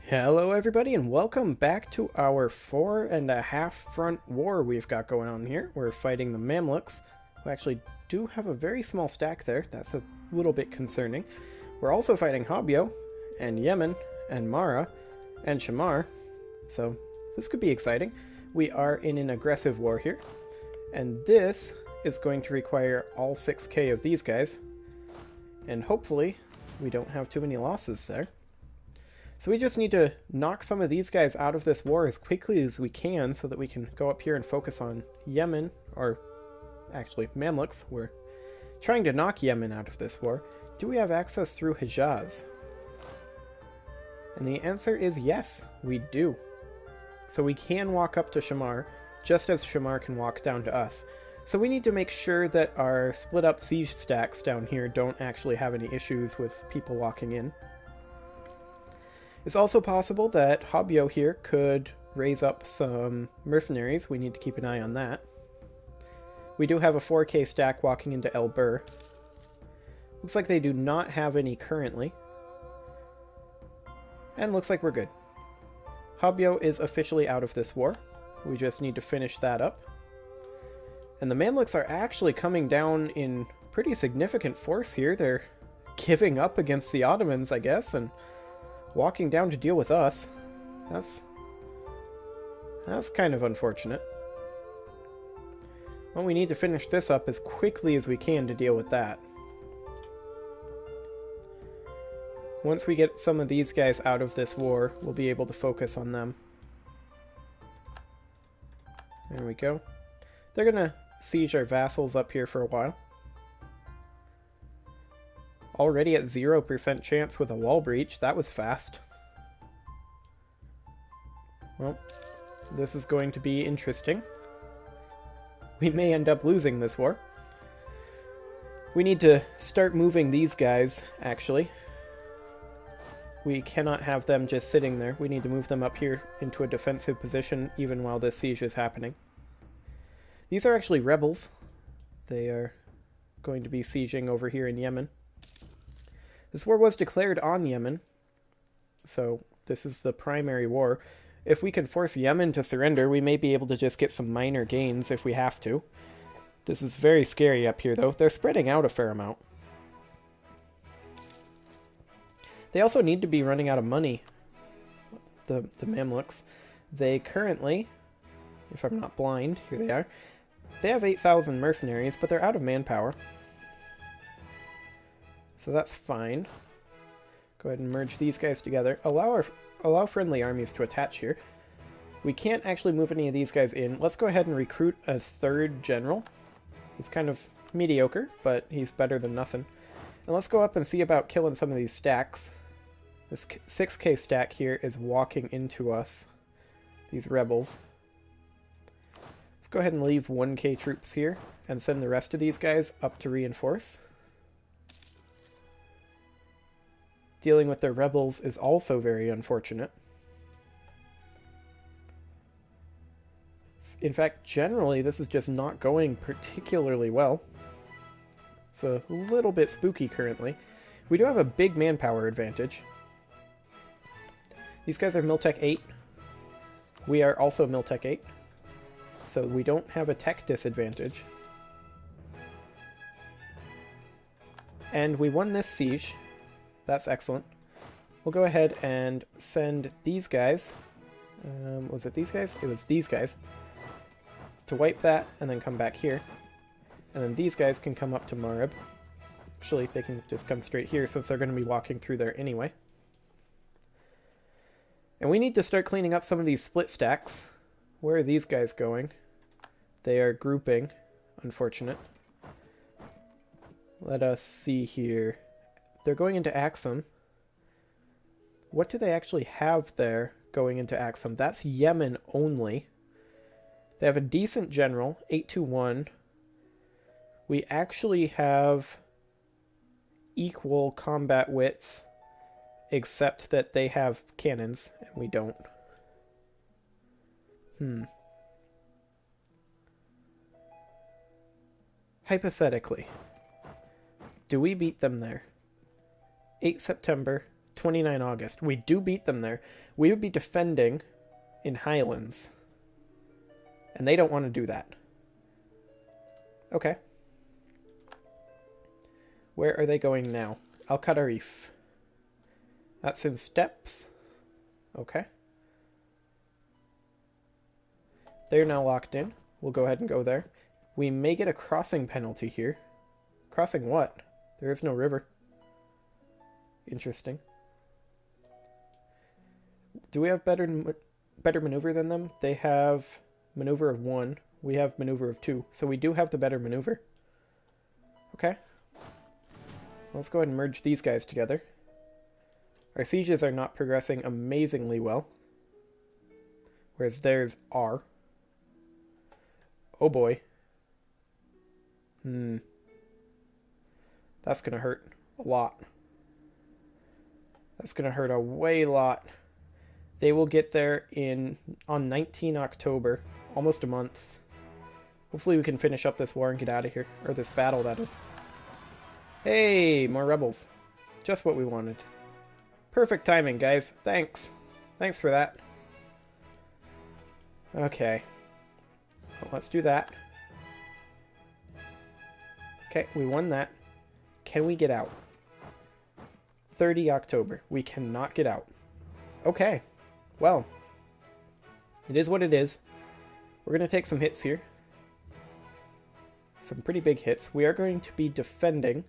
Hello everybody and welcome back to our 4.5 front war we've got going on here. We're fighting the Mamluks, who actually do have a very small stack there. That's a little bit concerning. We're also fighting Habyo, and Yemen, and Mara, and Shamar, so this could be exciting. We are in an aggressive war here, and this is going to require all 6k of these guys, and hopefully we don't have too many losses there. So we just need to knock some of these guys out of this war as quickly as we can so that we can go up here and focus on Yemen, or actually Mamluks. We're trying to knock Yemen out of this war. Do we have access through Hijaz? And the answer is yes, we do. So we can walk up to Shamar, just as Shamar can walk down to us. So we need to make sure that our split up siege stacks down here don't actually have any issues with people walking in. It's also possible that Habyo here could raise up some mercenaries. We need to keep an eye on that. We do have a 4k stack walking into El Bur. Looks like they do not have any currently. And looks like we're good. Habyo is officially out of this war. We just need to finish that up. And the Mamluks are actually coming down in pretty significant force here. They're giving up against the Ottomans, I guess, and walking down to deal with us. That's kind of unfortunate. Well, we need to finish this up as quickly as we can to deal with that. Once we get some of these guys out of this war, we'll be able to focus on them. There we go. They're gonna siege our vassals up here for a while. Already at 0% chance with a wall breach. That was fast. Well, this is going to be interesting. We may end up losing this war. We need to start moving these guys, actually. We cannot have them just sitting there. We need to move them up here into a defensive position even while this siege is happening. These are actually rebels. They are going to be sieging over here in Yemen. This war was declared on Yemen, so this is the primary war. If we can force Yemen to surrender, we may be able to just get some minor gains if we have to. This is very scary up here, though. They're spreading out a fair amount. They also need to be running out of money, the Mamluks. They currently, if I'm not blind, here they are, they have 8,000 mercenaries, but they're out of manpower. So that's fine. Go ahead and merge these guys together. Allow friendly armies to attach here. We can't actually move any of these guys in. Let's go ahead and recruit a third general. He's kind of mediocre, but he's better than nothing. And let's go up and see about killing some of these stacks. This 6k stack here is walking into us. These rebels. Let's go ahead and leave 1k troops here and send the rest of these guys up to reinforce. Dealing with their rebels is also very unfortunate. In fact, generally, this is just not going particularly well. It's a little bit spooky currently. We do have a big manpower advantage. These guys are Miltech 8. We are also Miltech 8. So we don't have a tech disadvantage. And we won this siege. That's excellent. We'll go ahead and send these guys. Was it these guys? It was these guys. To wipe that and then come back here. And then these guys can come up to Marib. Actually, they can just come straight here since they're going to be walking through there anyway. And we need to start cleaning up some of these split stacks. Where are these guys going? They are grouping. Unfortunate. Let us see here. They're going into Axum. What do they actually have there going into Axum? That's Yemen only. They have a decent general, 821. We actually have equal combat width, except that they have cannons, and we don't. Hypothetically, do we beat them there? 8 September 29 August. We do beat them there. We would be defending in Highlands. And they don't want to do that. Okay. Where are they going now? Al-Qadarif. That's in steppes. Okay. They're now locked in. We'll go ahead and go there. We may get a crossing penalty here. Crossing what? There is no river. Interesting. Do we have better maneuver than them? They have maneuver of 1. We have maneuver of 2. So we do have the better maneuver. Okay. Let's go ahead and merge these guys together. Our sieges are not progressing amazingly well. Whereas theirs are. Oh boy. That's gonna hurt a lot. That's gonna hurt a way lot. They will get there on 19 October. Almost a month. Hopefully we can finish up this war and get out of here. Or this battle, that is. Hey, more rebels. Just what we wanted. Perfect timing, guys. Thanks. Thanks for that. Okay. Well, let's do that. Okay, we won that. Can we get out? 30 October. We cannot get out. Okay. Well. It is what it is. We're going to take some hits here. Some pretty big hits. We are going to be defending.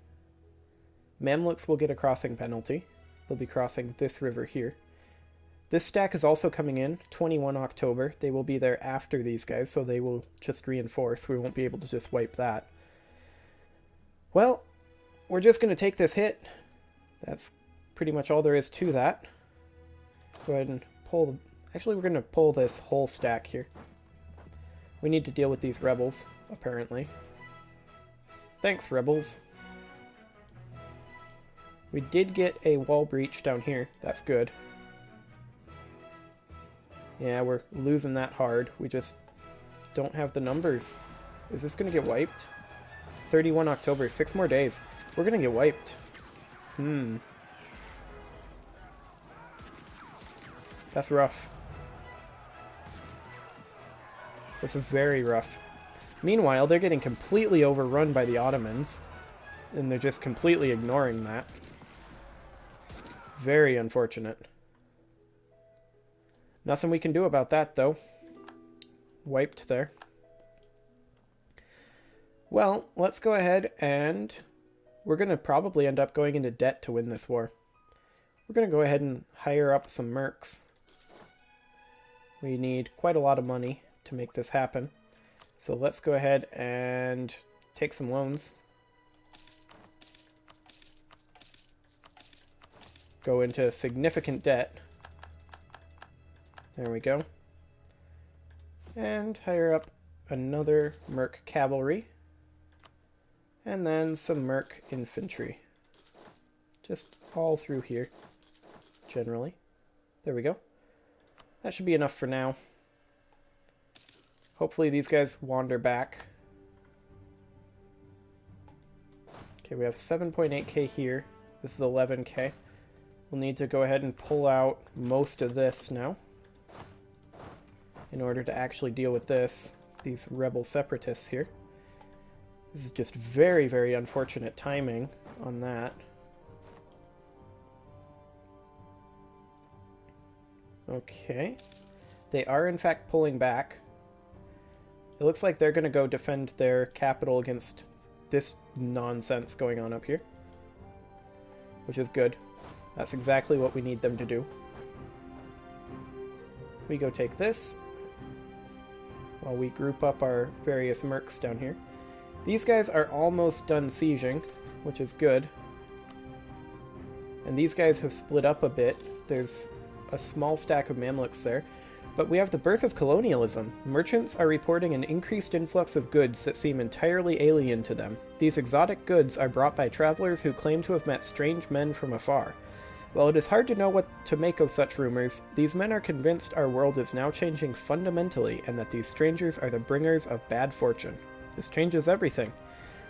Mamluks will get a crossing penalty. They'll be crossing this river here. This stack is also coming in 21 October. They will be there after these guys, so they will just reinforce. We won't be able to just wipe that. Well, we're just going to take this hit. That's pretty much all there is to that. Go ahead and pull... Actually, we're going to pull this whole stack here. We need to deal with these rebels, apparently. Thanks, rebels. We did get a wall breach down here. That's good. Yeah, we're losing that hard. We just don't have the numbers. Is this going to get wiped? 31 October, 6 more days. We're going to get wiped. That's rough. That's very rough. Meanwhile, they're getting completely overrun by the Ottomans. And they're just completely ignoring that. Very unfortunate. Nothing we can do about that, though. Wiped there. Well, let's go ahead and... We're going to probably end up going into debt to win this war. We're going to go ahead and hire up some mercs. We need quite a lot of money to make this happen. So let's go ahead and take some loans. Go into significant debt. There we go. And hire up another merc cavalry. And then some merc infantry. Just all through here, generally. There we go. That should be enough for now. Hopefully these guys wander back. Okay, we have 7.8k here. This is 11k. We'll need to go ahead and pull out most of this now in order to actually deal with these rebel separatists here. This is just very, very unfortunate timing on that. Okay. They are in fact pulling back. It looks like they're going to go defend their capital against this nonsense going on up here. Which is good. That's exactly what we need them to do. We go take this while we group up our various mercs down here. These guys are almost done sieging, which is good. And these guys have split up a bit. There's a small stack of Mamluks there. But we have the birth of colonialism. Merchants are reporting an increased influx of goods that seem entirely alien to them. These exotic goods are brought by travelers who claim to have met strange men from afar. While it is hard to know what to make of such rumors, these men are convinced our world is now changing fundamentally and that these strangers are the bringers of bad fortune. This changes everything.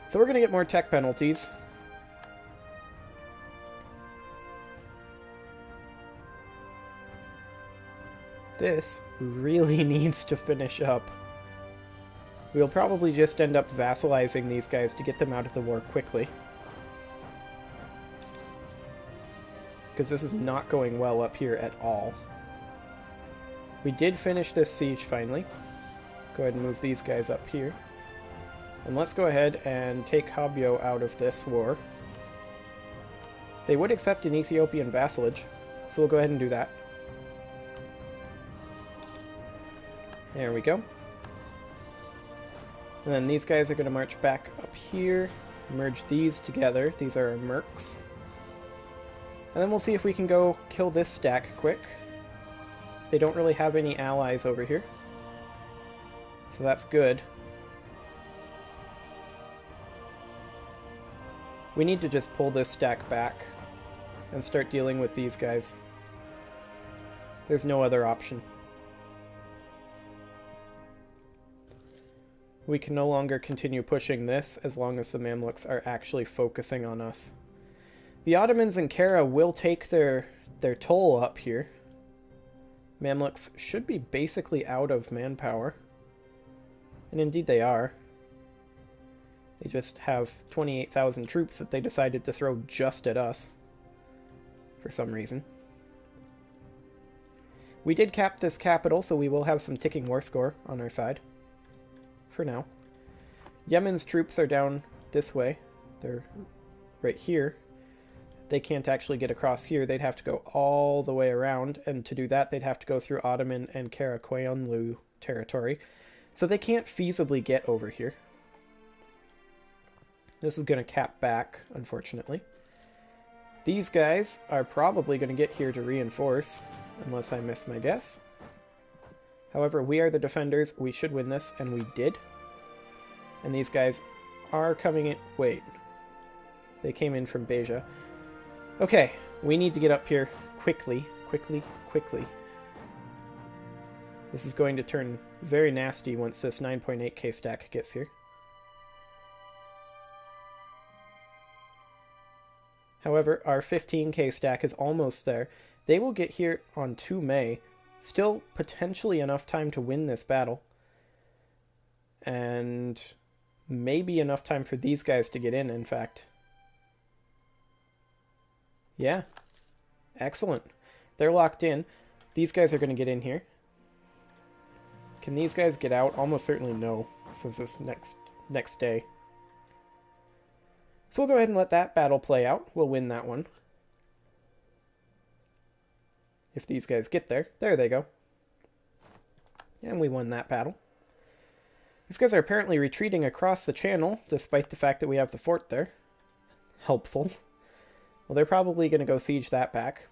So we're going to get more tech penalties. This really needs to finish up. We'll probably just end up vassalizing these guys to get them out of the war quickly. Because this is not going well up here at all. We did finish this siege finally. Go ahead and move these guys up here. And let's go ahead and take Habyo out of this war. They would accept an Ethiopian vassalage, so we'll go ahead and do that. There we go. And then these guys are going to march back up here, merge these together. These are our mercs. And then we'll see if we can go kill this stack quick. They don't really have any allies over here, so that's good. We need to just pull this stack back and start dealing with these guys. There's no other option. We can no longer continue pushing this as long as the Mamluks are actually focusing on us. The Ottomans and Kara will take their toll up here. Mamluks should be basically out of manpower. And indeed they are. They just have 28,000 troops that they decided to throw just at us. For some reason. We did cap this capital, so we will have some ticking war score on our side. For now. Yemen's troops are down this way. They're right here. They can't actually get across here. They'd have to go all the way around, and to do that they'd have to go through Ottoman and Karakoyunlu territory. So they can't feasibly get over here. This is going to cap back, unfortunately. These guys are probably going to get here to reinforce, unless I miss my guess. However, we are the defenders. We should win this, and we did. And these guys are coming in... Wait. They came in from Beja. Okay, we need to get up here quickly. Quickly. This is going to turn very nasty once this 9.8k stack gets here. However, our 15k stack is almost there. They will get here on 2 May. Still potentially enough time to win this battle. And maybe enough time for these guys to get in fact. Yeah. Excellent. They're locked in. These guys are going to get in here. Can these guys get out? Almost certainly no, since it's next day. So we'll go ahead and let that battle play out. We'll win that one. If these guys get there. There they go. And we won that battle. These guys are apparently retreating across the channel, despite the fact that we have the fort there. Helpful. Well, they're probably going to go siege that back.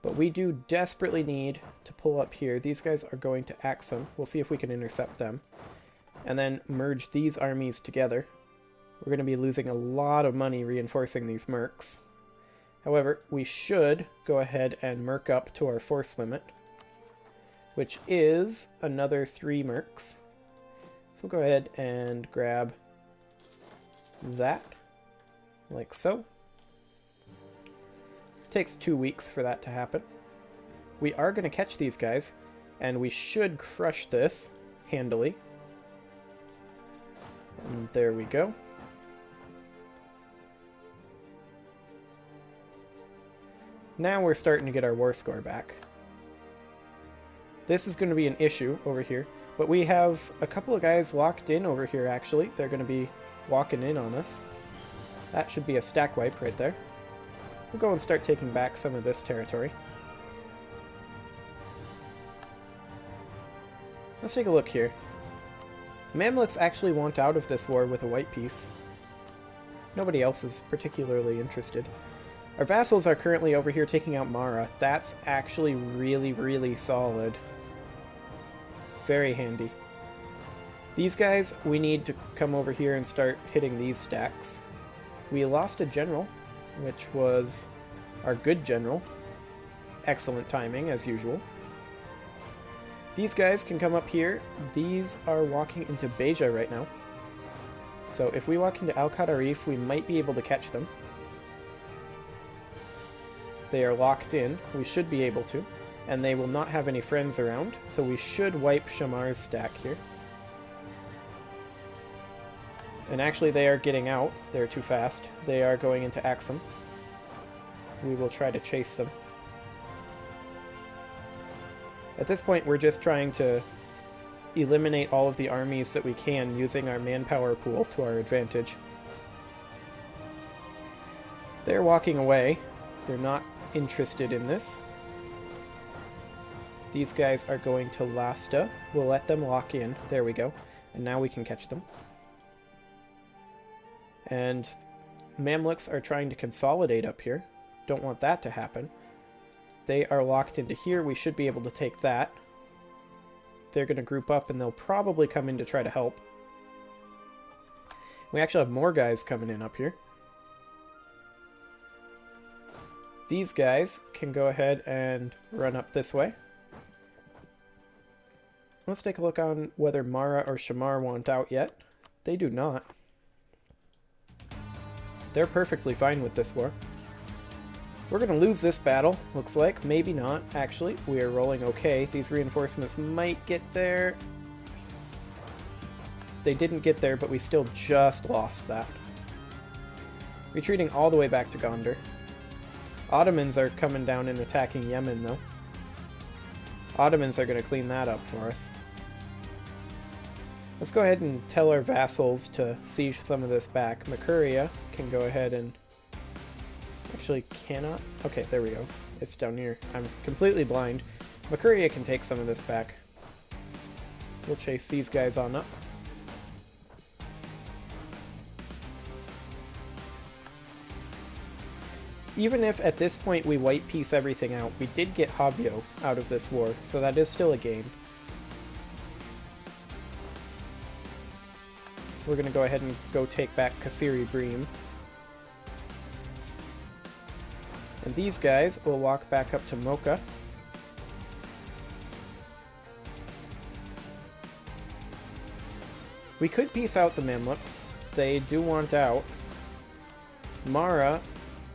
But we do desperately need to pull up here. These guys are going to Axum. We'll see if we can intercept them. And then merge these armies together. We're going to be losing a lot of money reinforcing these mercs. However, we should go ahead and merc up to our force limit, which is another 3 mercs. So we'll go ahead and grab that, like so. Takes 2 weeks for that to happen. We are going to catch these guys, and we should crush this handily. And there we go. Now we're starting to get our war score back. This is going to be an issue over here, but we have a couple of guys locked in over here actually. They're going to be walking in on us. That should be a stack wipe right there. We'll go and start taking back some of this territory. Let's take a look here. Mamluks actually want out of this war with a white piece. Nobody else is particularly interested. Our vassals are currently over here taking out Mara. That's actually really solid. Very handy. These guys, we need to come over here and start hitting these stacks. We lost a general, which was our good general. Excellent timing, as usual. These guys can come up here. These are walking into Beja right now. So if we walk into Al-Qadarif, we might be able to catch them. They are locked in. We should be able to. and they will not have any friends around, so we should wipe Shamar's stack here. And actually they are getting out. They're too fast. They are going into Axum. We will try to chase them. At this point, we're just trying to eliminate all of the armies that we can using our manpower pool to our advantage. They're walking away. They're not interested in this. These guys are going to Lasta. We'll let them lock in. There we go. And now we can catch them. And Mamluks are trying to consolidate up here. Don't want that to happen. They are locked into here. We should be able to take that. They're going to group up and they'll probably come in to try to help. We actually have more guys coming in up here. These guys can go ahead and run up this way. Let's take a look on whether Mara or Shamar want out yet. They do not. They're perfectly fine with this war. We're going to lose this battle, looks like. Maybe not, actually. We are rolling okay. These reinforcements might get there. They didn't get there, but we still just lost that. Retreating all the way back to Gondar. Ottomans are coming down and attacking Yemen, though. Ottomans are going to clean that up for us. Let's go ahead and tell our vassals to siege some of this back. Mercuria can go ahead and... Actually, cannot? Okay, there we go. It's down here. I'm completely blind. Mercuria can take some of this back. We'll chase these guys on up. Even if at this point we white piece everything out, we did get Habyo out of this war, so that is still a gain. We're going to go ahead and go take back Kasiri Bream. And these guys will walk back up to Mocha. We could piece out the Mamluks. They do want out. Mara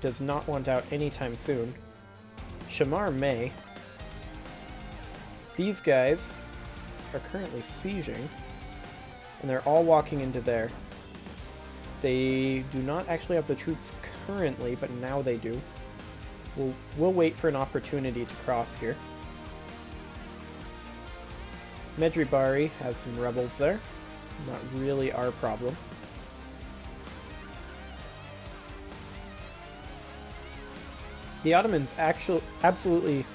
does not want out anytime soon. Shamar may. These guys are currently sieging, and they're all walking into there. They do not actually have the troops currently, but now they do. We'll wait for an opportunity to cross here. Medjugorje has some rebels there. Not really our problem. The Ottomans absolutely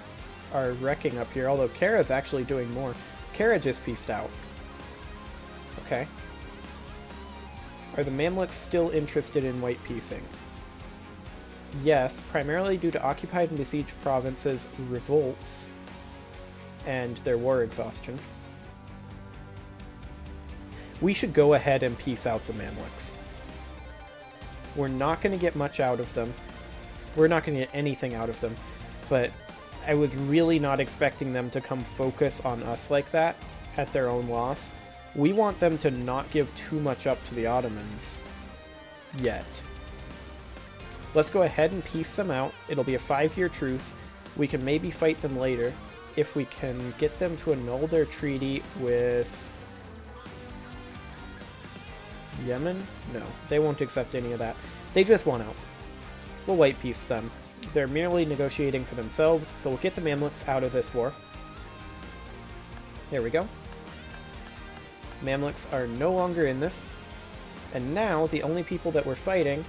are wrecking up here, although Kara's actually doing more. Kara just pieced out. Okay. Are the Mamluks still interested in white piecing? Yes, primarily due to occupied and besieged provinces' revolts and their war exhaustion. We should go ahead and piece out the Mamluks. We're not going to get much out of them. We're not going to get anything out of them, but I was really not expecting them to come focus on us like that at their own loss. We want them to not give too much up to the Ottomans yet. Let's go ahead and piece them out. It'll be a 5-year truce. We can maybe fight them later if we can get them to annul their treaty with Yemen? No, they won't accept any of that. They just want out. We'll white piece them. They're merely negotiating for themselves, so we'll get the Mamluks out of this war. There we go. Mamluks are no longer in this. And now the only people that we're fighting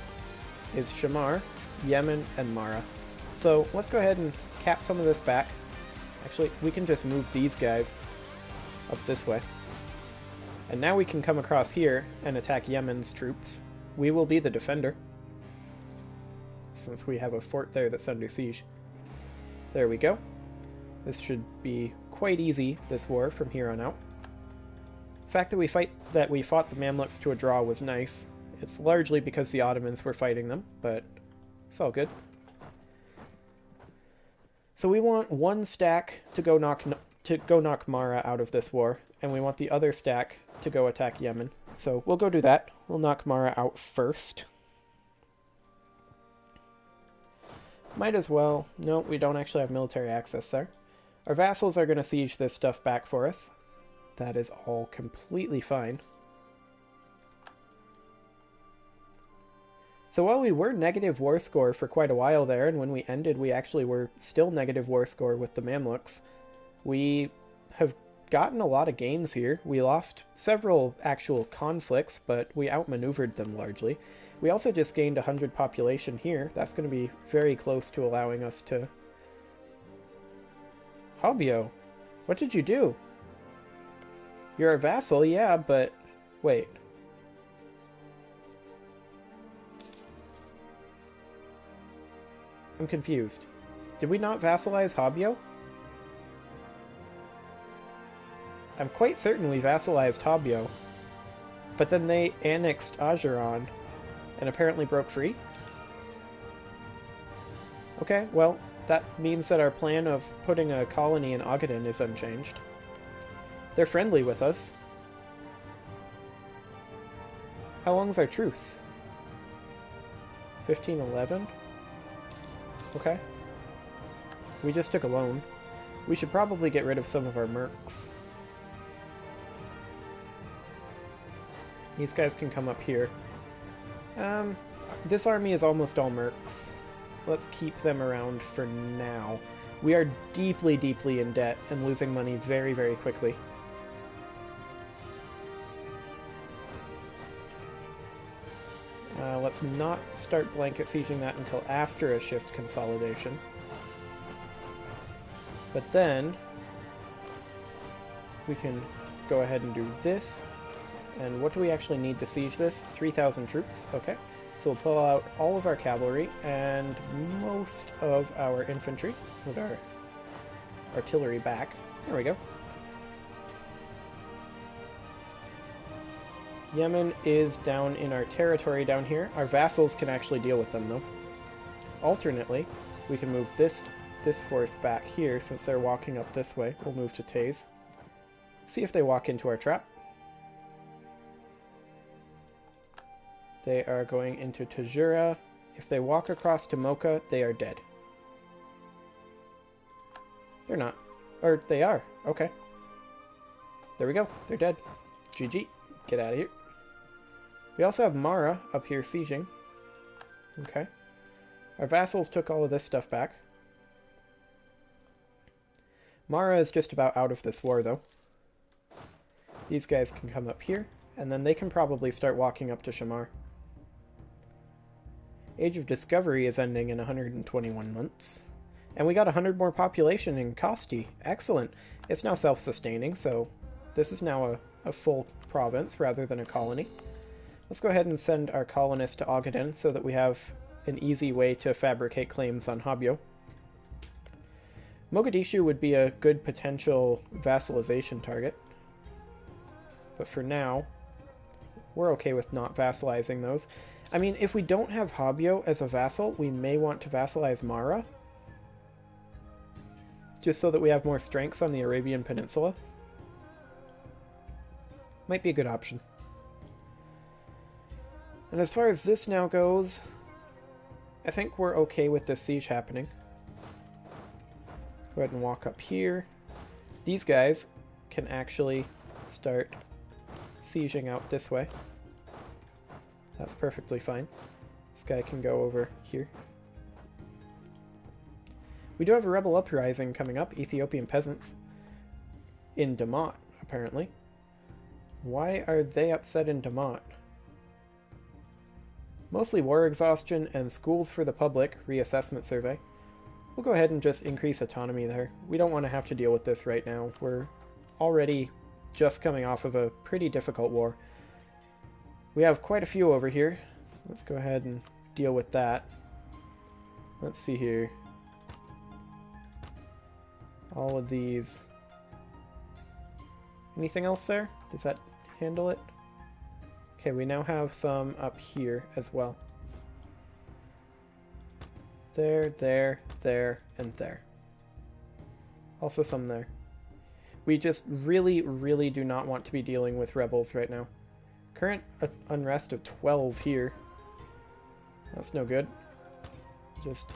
is Shamar, Yemen, and Mara. So let's go ahead and cap some of this back. Actually, we can just move these guys up this way. And now we can come across here and attack Yemen's troops. We will be the defender, since we have a fort there that's under siege. There we go. This should be quite easy, this war, from here on out. The fact that we fought the Mamluks to a draw was nice. It's largely because the Ottomans were fighting them, but it's all good. So we want one stack to go knock Mara out of this war, and we want the other stack to go attack Yemen. So we'll go do that. We'll knock Mara out first. Might as well. No, we don't actually have military access there. Our vassals are going to siege this stuff back for us. That is all completely fine. So while we were negative war score for quite a while there, and when we ended we actually were still negative war score with the Mamluks, we have gotten a lot of gains here. We lost several actual conflicts, but we outmaneuvered them largely. We also just gained 100 population here. That's going to be very close to allowing us to... Hobio, what did you do? You're a vassal, yeah, but... Wait. I'm confused. Did we not vassalize Hobio? I'm quite certain we vassalized Hobio. But then they annexed Ajuran and apparently broke free? Okay, well, that means that our plan of putting a colony in Agaden is unchanged. They're friendly with us. How long's our truce? 1511? Okay. We just took a loan. We should probably get rid of some of our mercs. These guys can come up here. This army is almost all mercs. Let's keep them around for now. We are deeply, deeply in debt and losing money very, very quickly. Let's not start blanket sieging that until after a shift consolidation. But then we can go ahead and do this. And what do we actually need to siege this? 3,000 troops. Okay. So we'll pull out all of our cavalry and most of our infantry with our artillery back. There we go. Yemen is down in our territory down here. Our vassals can actually deal with them, though. Alternately, we can move this force back here since they're walking up this way. We'll move to Taze. See if they walk into our trap. They are going into Tajura. If they walk across to Mocha, they are dead. They're not. Or they are. Okay. There we go. They're dead. GG. Get out of here. We also have Mara up here sieging. Okay. Our vassals took all of this stuff back. Mara is just about out of this war, though. These guys can come up here, and then they can probably start walking up to Shamar. Age of Discovery is ending in 121 months. And we got 100 more population in Kosti. Excellent. It's now self-sustaining, so this is now a full province rather than a colony. Let's go ahead and send our colonists to Agaden so that we have an easy way to fabricate claims on Hobyo. Mogadishu would be a good potential vassalization target. But for now, we're okay with not vassalizing those. I mean, if we don't have Hobyo as a vassal, we may want to vassalize Mara. Just so that we have more strength on the Arabian Peninsula. Might be a good option. And as far as this now goes, I think we're okay with this siege happening. Go ahead and walk up here. These guys can actually start sieging out this way. That's perfectly fine. This guy can go over here. We do have a rebel uprising coming up, Ethiopian peasants, in Damat, apparently. Why are they upset in Damat? Mostly war exhaustion and schools for the public, reassessment survey. We'll go ahead and just increase autonomy there. We don't want to have to deal with this right now. We're already just coming off of a pretty difficult war. We have quite a few over here. Let's go ahead and deal with that. Let's see here. All of these. Anything else there? Does that handle it? Okay, we now have some up here as well. There, there, there, and there. Also some there. We just really, really do not want to be dealing with rebels right now. Current unrest of 12 here. That's no good. Just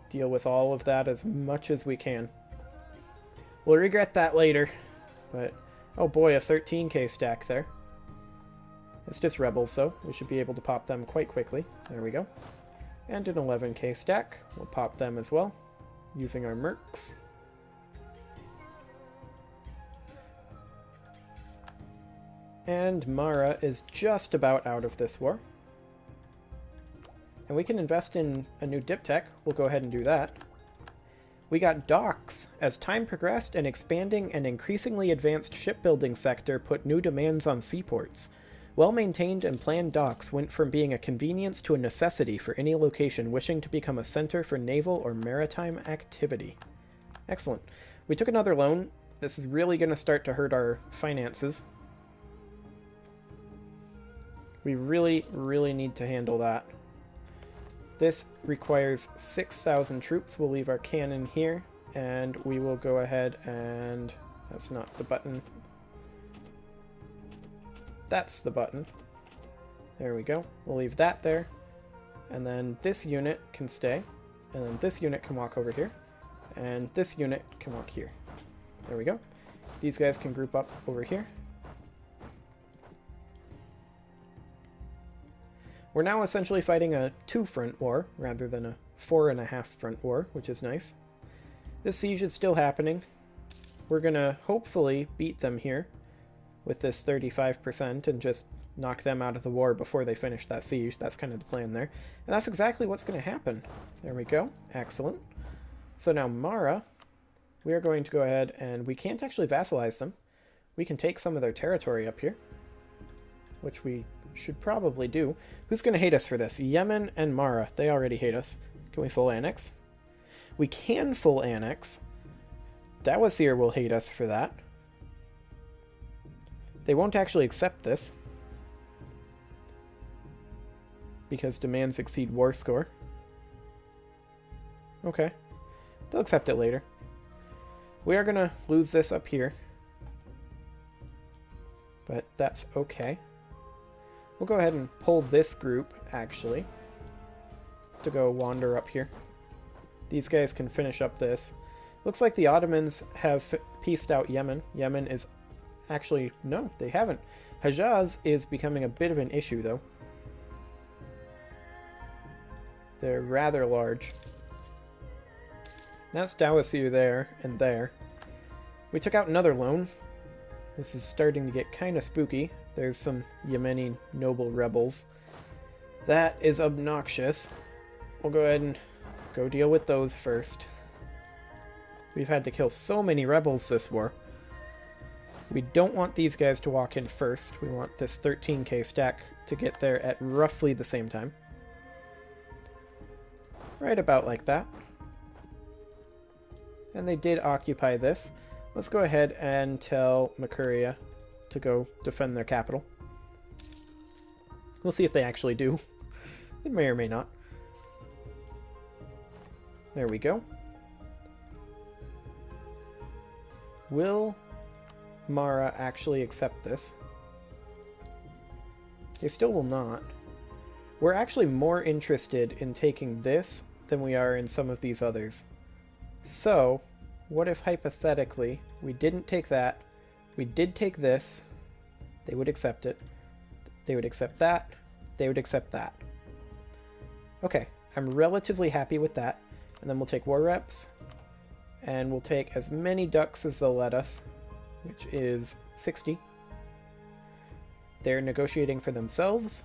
deal with all of that as much as we can. We'll regret that later. But, oh boy, a 13k stack there. It's just rebels, so we should be able to pop them quite quickly. There we go. And an 11k stack. We'll pop them as well, using our mercs. And Mara is just about out of this war. And we can invest in a new diptech. We'll go ahead and do that. We got docks. As time progressed, an expanding and increasingly advanced shipbuilding sector put new demands on seaports. Well-maintained and planned docks went from being a convenience to a necessity for any location wishing to become a center for naval or maritime activity. Excellent. We took another loan. This is really going to start to hurt our finances. We really, really need to handle that. This requires 6,000 troops. We'll leave our cannon here, and we will go ahead and... That's not the button. That's the button. There we go. We'll leave that there. And then this unit can stay. And then this unit can walk over here. And this unit can walk here. There we go. These guys can group up over here. We're now essentially fighting a 2-front war, rather than a 4.5-front war, which is nice. This siege is still happening. We're gonna hopefully beat them here with this 35% and just knock them out of the war before they finish that siege. That's kind of the plan there. And that's exactly what's gonna happen. There we go. Excellent. So now Mara, we are going to go ahead and we can't actually vassalize them. We can take some of their territory up here, which we should probably do. Who's going to hate us for this? Yemen and Mara. They already hate us. Can we full annex? We can full annex. Dawasir will hate us for that. They won't actually accept this, because demands exceed war score. Okay. They'll accept it later. We are going to lose this up here, but that's okay. We'll go ahead and pull this group, actually, to go wander up here. These guys can finish up this. Looks like the Ottomans have pieced out Yemen. Yemen is actually... No, they haven't. Hejaz is becoming a bit of an issue, though. They're rather large. That's Dawasir there and there. We took out another loan. This is starting to get kind of spooky. There's some Yemeni noble rebels. That is obnoxious. We'll go ahead and go deal with those first. We've had to kill so many rebels this war. We don't want these guys to walk in first. We want this 13k stack to get there at roughly the same time. Right about like that. And they did occupy this. Let's go ahead and tell Mercuria to go defend their capital. We'll see if they actually do. They may or may not. There we go. Will Mara actually accept this? They still will not. We're actually more interested in taking this than we are in some of these others. So, what if hypothetically we didn't take that, we did take this, they would accept it, they would accept that, they would accept that. Okay, I'm relatively happy with that. And then we'll take war reps, and we'll take as many ducks as they'll let us, which is 60. They're negotiating for themselves,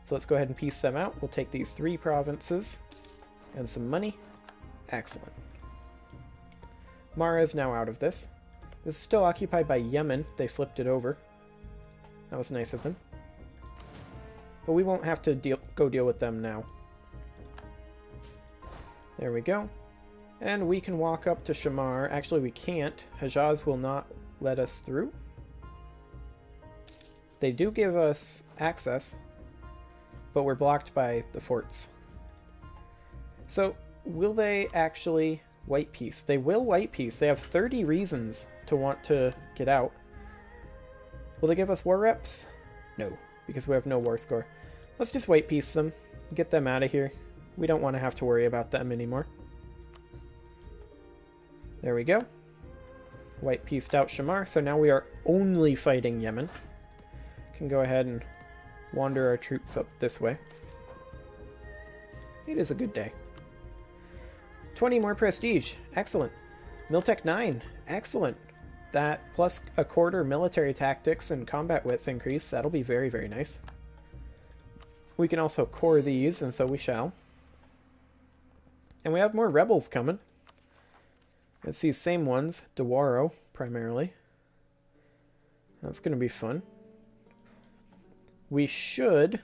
so let's go ahead and piece them out. We'll take these 3 provinces and some money. Excellent. Mara is now out of this. This is still occupied by Yemen. They flipped it over. That was nice of them. But we won't have to go deal with them now. There we go. And we can walk up to Shamar. Actually, we can't. Hejaz will not let us through. They do give us access, but we're blocked by the forts. So, will they actually white peace? They will white peace. They have 30 reasons to want to get out. Will they give us war reps? No, because we have no war score. Let's just white peace them. Get them out of here. We don't want to have to worry about them anymore. There we go. White pieced out Shamar, so now we are only fighting Yemen. Can go ahead and wander our troops up this way. It is a good day. 20 more prestige. Excellent. Miltech 9. Excellent. That plus a quarter military tactics and combat width increase. That'll be very, very nice. We can also core these, and so we shall. And we have more rebels coming. It's these same ones. Dewaro, primarily. That's going to be fun. We should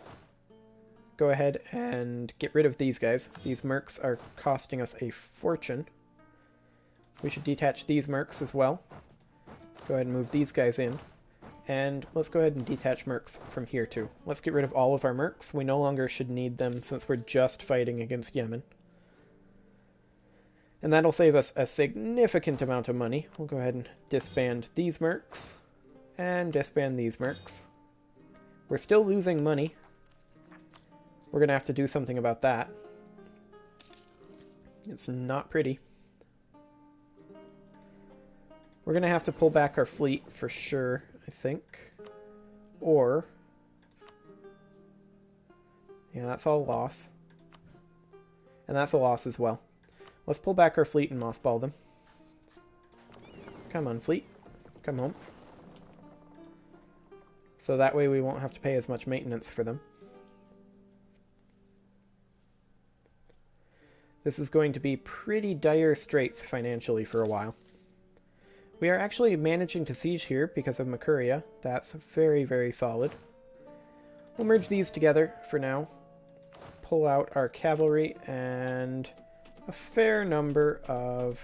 go ahead and get rid of these guys. These mercs are costing us a fortune. We should detach these mercs as well. Go ahead and move these guys in. And let's go ahead and detach mercs from here too. Let's get rid of all of our mercs. We no longer should need them since we're just fighting against Yemen. And that'll save us a significant amount of money. We'll go ahead and disband these mercs. And disband these mercs. We're still losing money. We're going to have to do something about that. It's not pretty. We're going to have to pull back our fleet for sure, I think. Or... yeah, that's all a loss. And that's a loss as well. Let's pull back our fleet and mothball them. Come on, fleet. Come home. So that way we won't have to pay as much maintenance for them. This is going to be pretty dire straits financially for a while. We are actually managing to siege here because of Makuria. That's very, very solid. We'll merge these together for now. Pull out our cavalry and a fair number of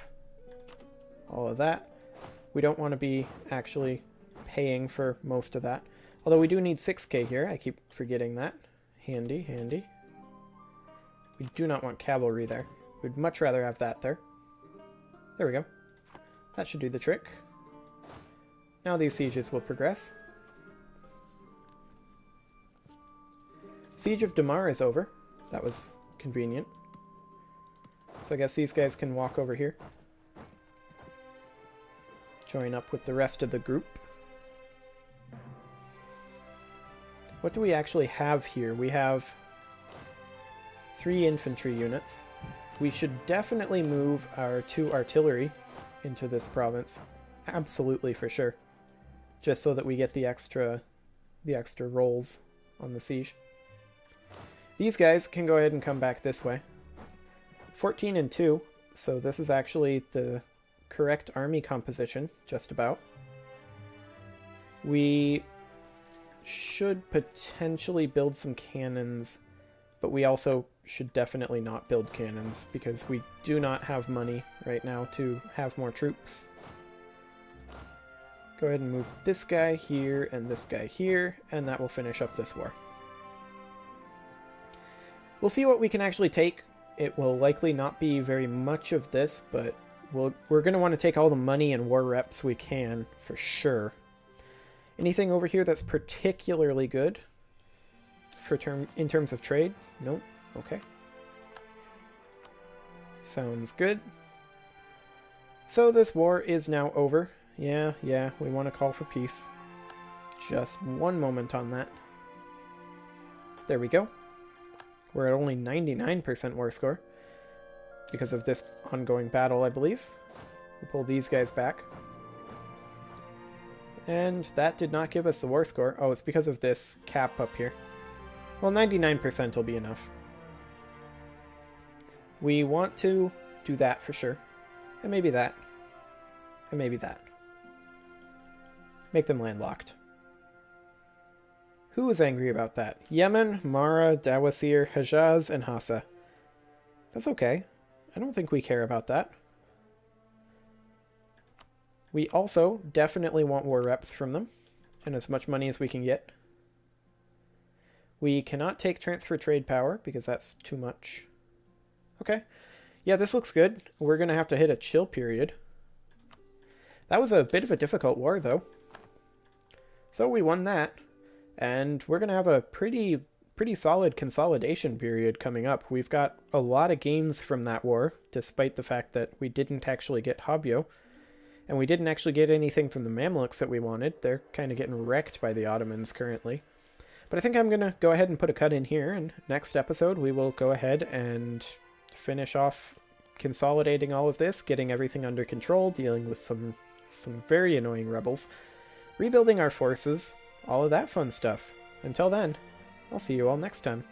all of that. We don't want to be actually paying for most of that. Although we do need 6k here. I keep forgetting that. Handy, handy. We do not want cavalry there. We'd much rather have that there. There we go. That should do the trick. Now these sieges will progress. Siege of Damar is over. That was convenient. So I guess these guys can walk over here. Join up with the rest of the group. What do we actually have here? We have 3 infantry units. We should definitely move our 2 artillery into this province. Absolutely, for sure. Just so that we get the extra rolls on the siege. These guys can go ahead and come back this way. 14 and 2, so this is actually the correct army composition, just about. We should potentially build some cannons, but we also should definitely not build cannons because we do not have money right now to have more troops. Go ahead and move this guy here and this guy here, and that will finish up this war. We'll see what we can actually take. It will likely not be very much of this, but we're going to want to take all the money and war reps we can, for sure. Anything over here that's particularly good in terms of trade? Nope. Okay. Sounds good. So this war is now over. Yeah, we want to call for peace. Just one moment on that. There we go. We're at only 99% war score because of this ongoing battle, I believe. We'll pull these guys back. And that did not give us the war score. Oh, it's because of this cap up here. Well, 99% will be enough. We want to do that for sure. And maybe that. And maybe that. Make them landlocked. Who was angry about that? Yemen, Mara, Dawasir, Hejaz, and Hassa. That's okay. I don't think we care about that. We also definitely want war reps from them, and as much money as we can get. We cannot take transfer trade power, because that's too much. Okay. Yeah, this looks good. We're going to have to hit a chill period. That was a bit of a difficult war, though. So we won that. And we're going to have a pretty solid consolidation period coming up. We've got a lot of gains from that war, despite the fact that we didn't actually get Habyo. And we didn't actually get anything from the Mamluks that we wanted. They're kind of getting wrecked by the Ottomans currently. But I think I'm going to go ahead and put a cut in here, and next episode we will go ahead and finish off consolidating all of this, getting everything under control, dealing with some very annoying rebels, rebuilding our forces, all of that fun stuff. Until then, I'll see you all next time.